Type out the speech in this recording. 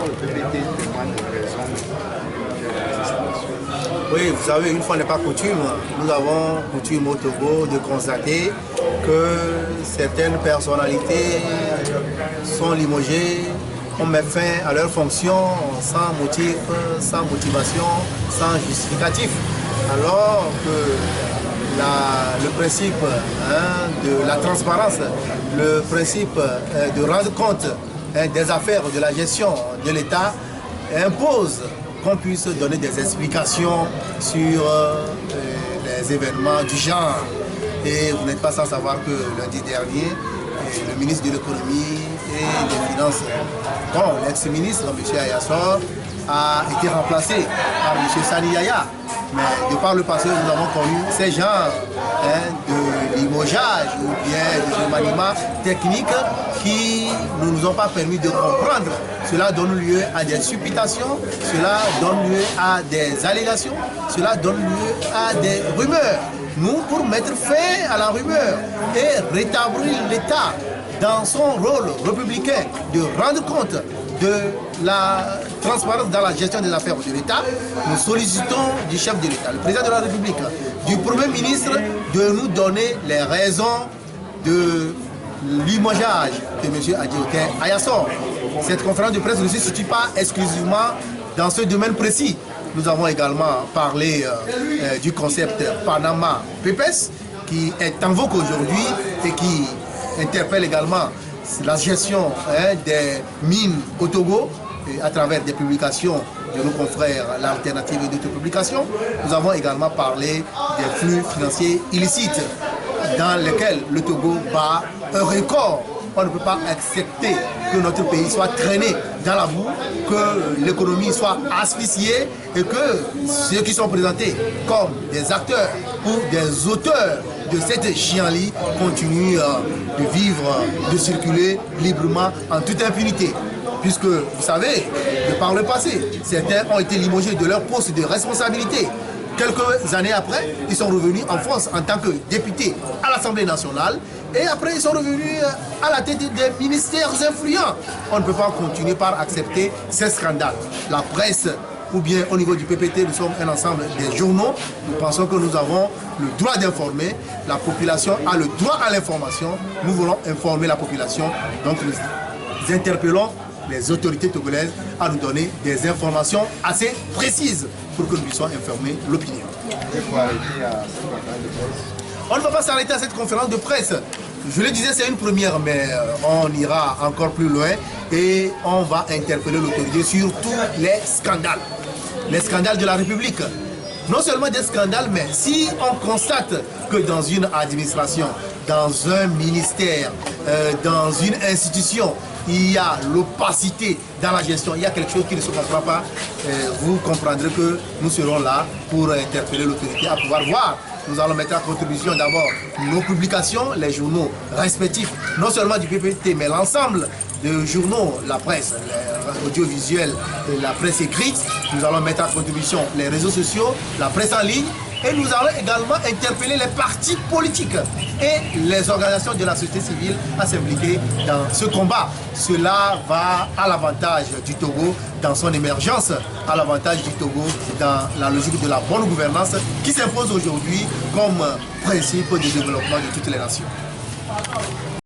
pourquoi le PPT témoigne de raison de l'existence? Oui, vous savez, une fois n'est pas coutume, nous avons coutume au Togo de constater que certaines personnalités sont limogées, on met fin à leurs fonctions sans motif, sans motivation, sans justificatif. Alors que le principe de la transparence, le principe de rendre compte des affaires de la gestion de l'État impose qu'on puisse donner des explications sur les événements du genre. Et vous n'êtes pas sans savoir que lundi dernier, le ministre de l'économie et des finances, l'ex-ministre, M. Ayassor, a été remplacé par M. Sani Yaya. Mais de par le passé, nous avons connu ces genres de limogeage ou bien de remaniement technique qui ne nous ont pas permis de comprendre. Cela donne lieu à des supputations, cela donne lieu à des allégations, cela donne lieu à des rumeurs. Nous, pour mettre fin à la rumeur et rétablir l'État dans son rôle républicain de rendre compte de la transparence dans la gestion des affaires de l'État, nous sollicitons du chef de l'État, le président de la République, du Premier ministre, de nous donner les raisons de limogeage de M. Adjiotin Ayassor. Cette conférence de presse ne se situe pas exclusivement dans ce domaine précis. Nous avons également parlé du concept Panama Papers, qui est en vogue aujourd'hui et qui interpelle également la gestion des mines au Togo à travers des publications de nos confrères, l'alternative et d'autres publications. Nous avons également parlé des flux financiers illicites dans lesquels le Togo bat un record. On ne peut pas accepter que notre pays soit traîné dans la boue, que l'économie soit asphyxiée et que ceux qui sont présentés comme des acteurs ou des auteurs de cette chienlit continuent de vivre, de circuler librement en toute impunité. Puisque, vous savez, de par le passé, certains ont été limogés de leur poste de responsabilité. Quelques années après, ils sont revenus en France en tant que députés à l'Assemblée nationale et après ils sont revenus à la tête des ministères influents. On ne peut pas continuer par accepter ces scandales. La presse ou bien au niveau du PPT, nous sommes un ensemble des journaux. Nous pensons que nous avons le droit d'informer. La population a le droit à l'information. Nous voulons informer la population. Donc nous interpellons les autorités togolaises à nous donner des informations assez précises pour que nous puissions informer l'opinion. On ne va pas s'arrêter à cette conférence de presse. Je le disais, c'est une première, mais on ira encore plus loin et on va interpeller l'autorité sur tous les scandales. Les scandales de la République. Non seulement des scandales, mais si on constate que dans une administration, dans un ministère, dans une institution, il y a l'opacité dans la gestion, il y a quelque chose qui ne se comprend pas, vous comprendrez que nous serons là pour interpeller l'autorité à pouvoir voir. Nous allons mettre en contribution d'abord nos publications, les journaux respectifs, non seulement du PPT, mais l'ensemble des journaux, la presse, l'audiovisuel, la presse écrite. Nous allons mettre en contribution les réseaux sociaux, la presse en ligne. Et nous allons également interpeller les partis politiques et les organisations de la société civile à s'impliquer dans ce combat. Cela va à l'avantage du Togo dans son émergence, à l'avantage du Togo dans la logique de la bonne gouvernance qui s'impose aujourd'hui comme principe de développement de toutes les nations.